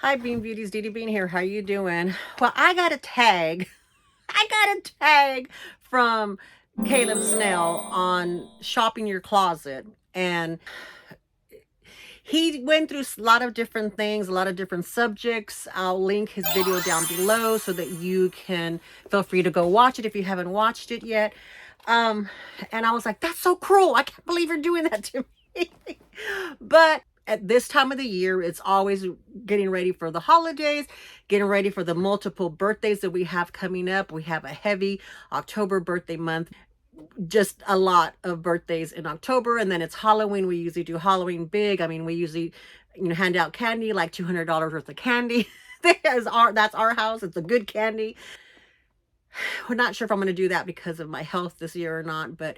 Hi, Bean Beauties. Dee Dee Bean here. How you doing? Well, I got a tag. I got a tag from Caleb Snell on shopping your closet. And he went through a lot of different things, a lot of different subjects. I'll link his video down below so that you can feel free to go watch it if you haven't watched it yet. And I was like, that's so cruel. I can't believe you're doing that to me. But at this time of the year, it's always getting ready for the holidays, getting ready for the multiple birthdays that we have coming up. We have a heavy October birthday month, just a lot of birthdays in October. And then it's Halloween. We usually do Halloween big. I mean, we usually, hand out candy, like $200 worth of candy. That's our house. It's a good candy. We're not sure if I'm going to do that because of my health this year or not, but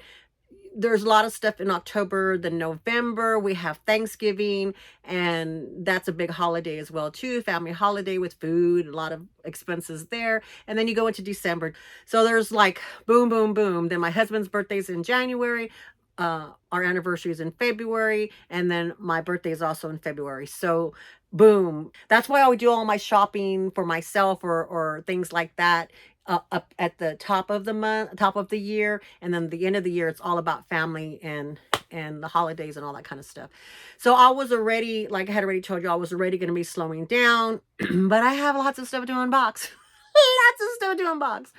there's a lot of stuff in October. Then November, we have Thanksgiving, and that's a big holiday as well too. Family holiday with food, a lot of expenses there. And then you go into December. So there's like boom, boom, boom. Then my husband's birthday's in January. Our anniversary is in February. And then my birthday is also in February. So boom. That's why I would do all my shopping for myself or things like that up at the top of the month, top of the year, and then the end of the year, it's all about family and the holidays and all that kind of stuff. So I was already, like I had already told you, I was already going to be slowing down, but I have lots of stuff to unbox. Lots of stuff to unbox.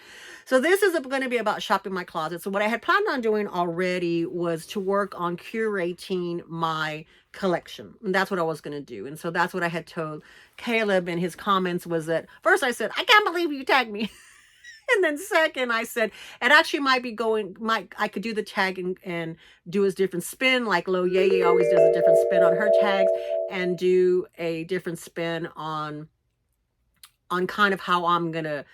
So this is going to be about shopping my closet. So what I had planned on doing already was to work on curating my collection. And that's what I was going to do. And so that's what I had told Caleb in his comments was that first I said, I can't believe you tagged me. And then second, I said, it actually might be I could do the tag and do a different spin, like Lo Yeye always does a different spin on her tags, and do a different spin on kind of how I'm going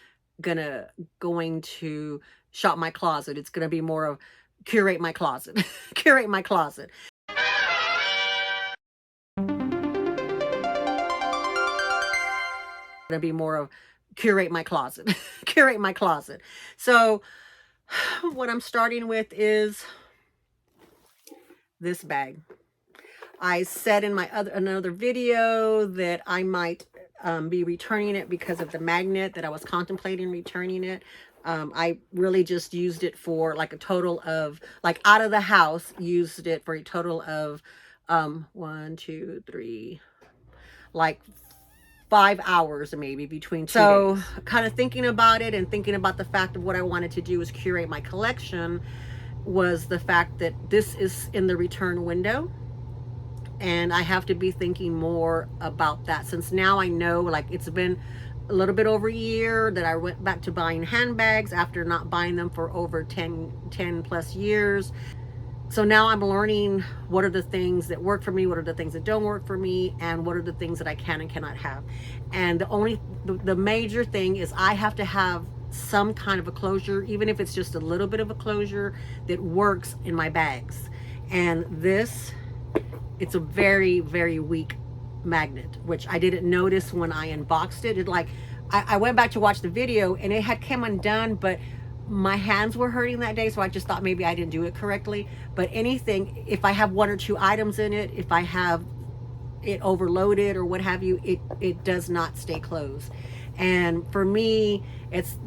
to shop my closet. It's gonna be more of curate my closet. Curate my closet. Gonna be more of curate my closet. Curate my closet. So what I'm starting with is this bag. I said in my another video that I might be returning it because of the magnet, that I was contemplating returning it. I really just used it for like a total of, like out of the house, used it for a total of 1, 2, 3, like 5 hours maybe between 2 days. Kind of thinking about it and thinking about the fact of what I wanted to do is curate my collection, was the fact that this is in the return window. And I have to be thinking more about that, since now I know, like, it's been a little bit over a year that I went back to buying handbags after not buying them for over 10 plus years. So now I'm learning what are the things that work for me, what are the things that don't work for me, and what are the things that I can and cannot have. And the major thing is I have to have some kind of a closure, even if it's just a little bit of a closure that works in my bags. And this, it's a very, very weak magnet, which I didn't notice when I unboxed it. I went back to watch the video and it had come undone, but my hands were hurting that day, so I just thought maybe I didn't do it correctly. But anything, if I have 1 or 2 items in it, if I have it overloaded or what have you, it does not stay closed. And for me,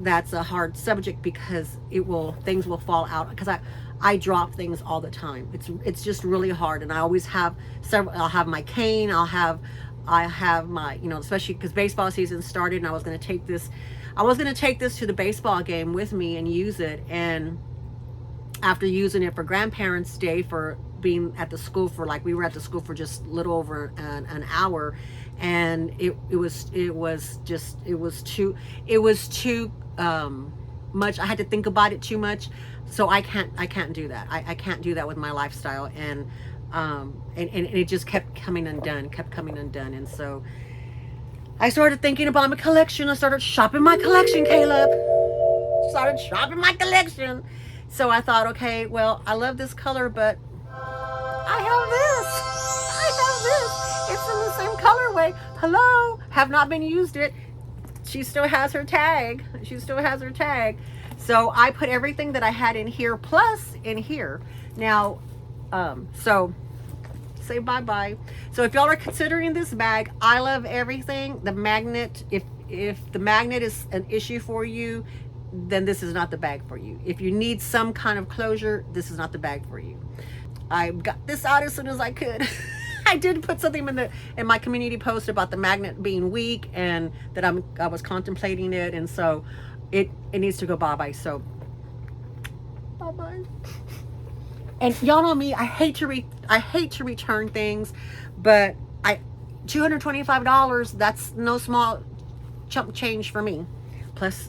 that's a hard subject because things will fall out, because I drop things all the time. It's just really hard. And I always have several. I'll have my cane, I have my, especially because baseball season started and I was going to take this to the baseball game with me and use it. And after using it for Grandparents' Day, for being at the school for, like, we were at the school for just a little over an hour, and it was too much. I had to think about it too much. So I can't do that. I can't do that with my lifestyle. And it just kept coming undone. And so I started thinking about my collection. I started shopping my collection, Caleb. Started shopping my collection. So I thought, okay, well, I love this color, but I have this. It's in the same colorway. Hello, have not been used it. She still has her tag. So I put everything that I had in here plus in here. Now, so say bye-bye. So if y'all are considering this bag, I love everything. The magnet, if the magnet is an issue for you, then this is not the bag for you. If you need some kind of closure, this is not the bag for you. I got this out as soon as I could. I did put something in my community post about the magnet being weak and that I was contemplating it, and so it needs to go bye-bye. So bye-bye. And y'all know me, I hate to return things, but $225, that's no small chump change for me. Plus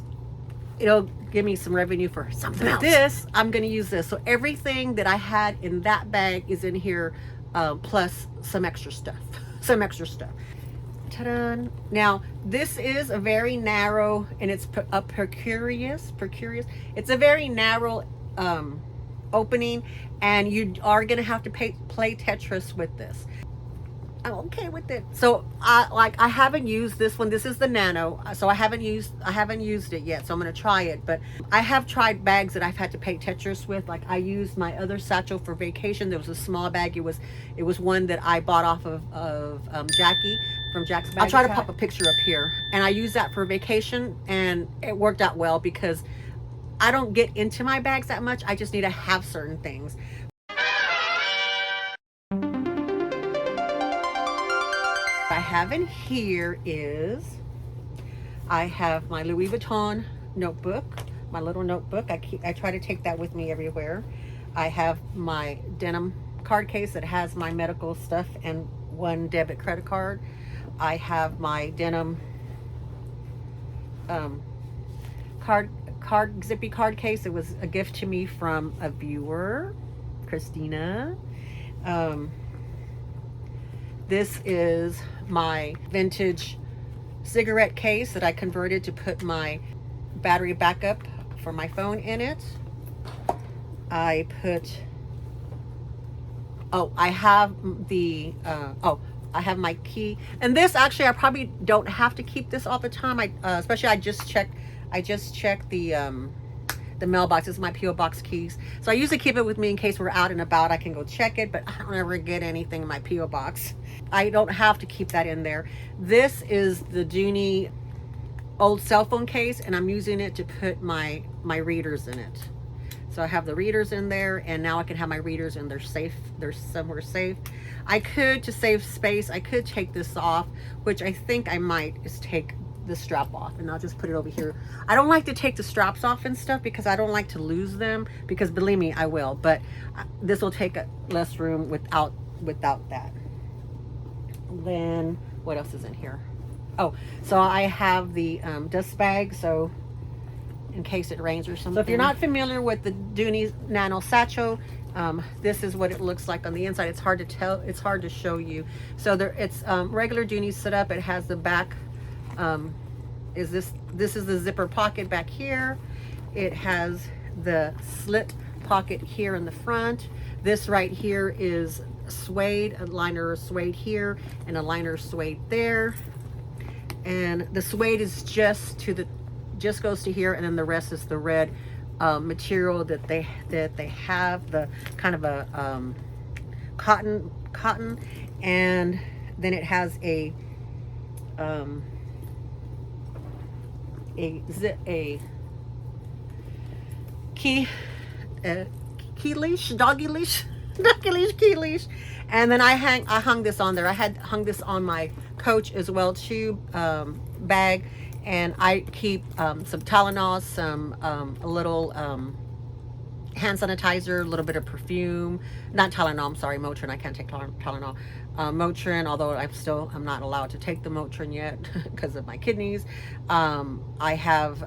it'll give me some revenue for something else. This, I'm going to use this. So everything that I had in that bag is in here, plus some extra stuff. Some extra stuff. Ta-da! Now, this is a very narrow, and it's a precarious. It's a very narrow opening, and you are going to have to play Tetris with this. I'm okay with it. So I haven't used this one. This is the nano. So I haven't used it yet. So I'm going to try it. But I have tried bags that I've had to play Tetris with. Like I used my other satchel for vacation. There was a small bag. It was one that I bought off of Jackie from Jack's Bag. I'll try to pop a picture up here. And I used that for vacation, and it worked out well because I don't get into my bags that much. I just need to have certain things. I have in here is I have my Louis Vuitton notebook, my little notebook. I try to take that with me everywhere. I have my denim card case that has my medical stuff and one debit credit card. I have my denim zippy card case. It was a gift to me from a viewer, Christina. This is my vintage cigarette case that I converted to put my battery backup for my phone in it. I have my key. And this, actually, I probably don't have to keep this all the time. Especially I just checked the mailbox. Is my P.O. box keys. So I usually keep it with me in case we're out and about. I can go check it, but I don't ever get anything in my P.O. box. I don't have to keep that in there. This is the Dooney old cell phone case, and I'm using it to put my readers in it. So I have the readers in there, and now I can have my readers in there safe. They're somewhere safe. I could, to save space, I could take this off, which I think I might, is take the strap off, and I'll just put it over here. I don't like to take the straps off and stuff because I don't like to lose them, because believe me, I will. But this will take less room without that. Then what else is in here? Oh, so I have the dust bag, so in case it rains or something. So if you're not familiar with the Dooney Nano Satchel, this is what it looks like on the inside. It's hard to tell. It's hard to show you. So it's regular Dooney setup. It has the back. This is the zipper pocket back here. It has the slit pocket here in the front. This right here is suede, a liner suede here, and a liner suede there. And the suede is just goes to here, and then the rest is the red material that they have, the kind of a cotton, and then it has a key leash, doggy leash, key leash. And then I hung this on there. I had hung this on my Coach as well too bag, and I keep some Tylenol, a little hand sanitizer, a little bit of perfume. Not Tylenol, I'm sorry, Motrin. I can't take Tylenol. Motrin, although I'm not allowed to take the Motrin yet because of my kidneys. I have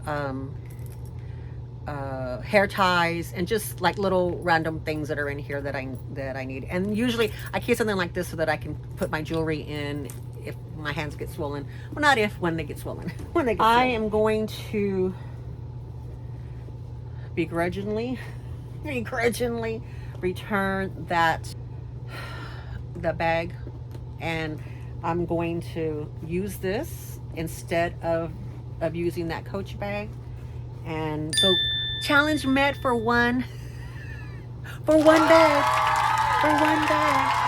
hair ties, and just like little random things that are in here that I need. And usually I keep something like this so that I can put my jewelry in if my hands get swollen. Well, not if, when they get swollen. I am going to begrudgingly return the bag, and I'm going to use this instead of using that Coach bag. And so challenge met for one bag.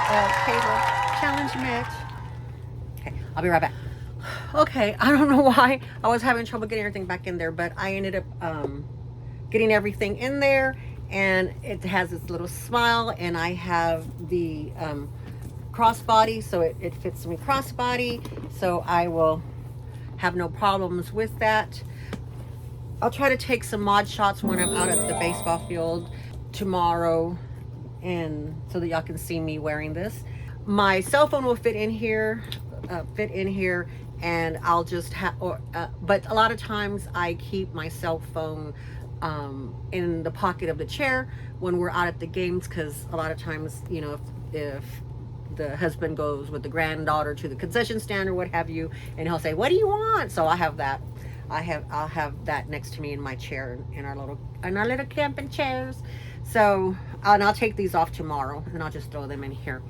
Caleb, challenge Mitch. Okay, I'll be right back. Okay, I don't know why I was having trouble getting everything back in there, but I ended up getting everything in there, and it has this little smile, and I have the crossbody, so it fits me crossbody, so I will have no problems with that. I'll try to take some mod shots when I'm out at the baseball field tomorrow, and so that y'all can see me wearing this. My cell phone will fit in here, and I'll just have, but a lot of times I keep my cell phone in the pocket of the chair when we're out at the games, because a lot of times, you know, if the husband goes with the granddaughter to the concession stand or what have you, and he'll say, "What do you want?" So I have that. I'll have that next to me in my chair, in our little camping chairs. So, and I'll take these off tomorrow, and I'll just throw them in here.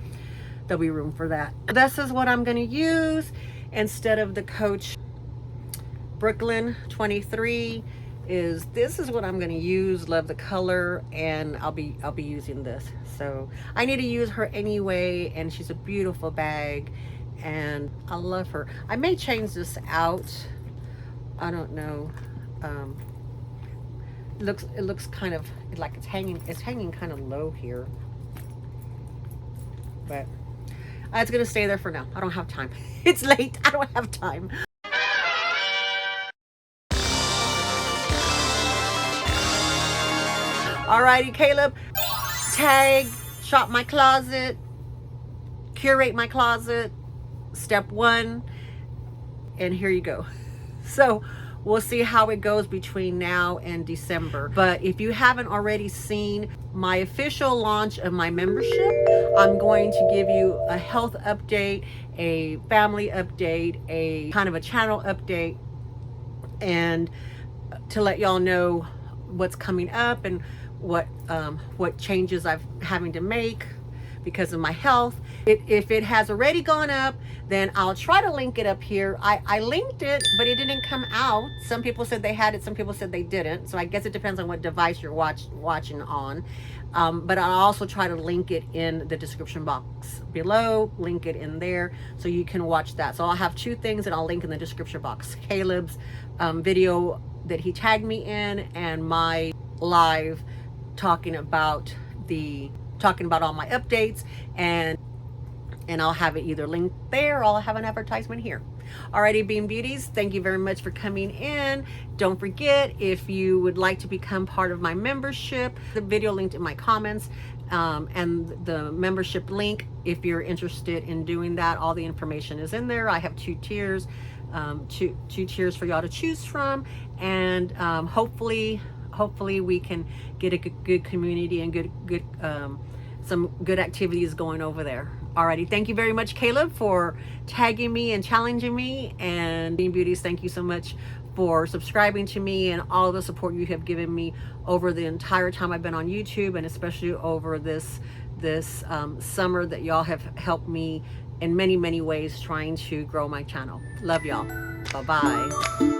There'll be room for that. This is what I'm going to use instead of the Coach Brooklyn 23. This is what I'm going to use. Love the color, and I'll be using this. So I need to use her anyway, and she's a beautiful bag, and I love her. I may change this out. I don't know. It looks kind of like it's hanging kind of low here, but it's gonna stay there for now. I don't have time. It's late. I don't have time. Alrighty, Caleb. Tag, shop my closet, curate my closet, step 1, and here you go. So we'll see how it goes between now and December. But if you haven't already seen my official launch of my membership, I'm going to give you a health update, a family update, a kind of a channel update, and to let y'all know what's coming up and what changes I'm having to make because of my health. If it has already gone up, then I'll try to link it up here. I linked it, but it didn't come out. Some people said they had it, some people said they didn't. So I guess it depends on what device you're watching on. But I'll also try to link it in the description box below, link it in there so you can watch that. So I'll have 2 things that I'll link in the description box. Caleb's video that he tagged me in, and my live talking about all my updates, and I'll have it either linked there or I'll have an advertisement here. Alrighty, Bean Beauties, thank you very much for coming in. Don't forget, if you would like to become part of my membership, the video linked in my comments, and the membership link, if you're interested in doing that, all the information is in there. I have 2 tiers, two tiers for y'all to choose from, and hopefully we can get a good community and some good activities going over there. Alrighty, thank you very much, Caleb, for tagging me and challenging me. And Bean Beauties, thank you so much for subscribing to me and all the support you have given me over the entire time I've been on YouTube, and especially over this summer that y'all have helped me in many ways trying to grow my channel. Love y'all. Bye-bye.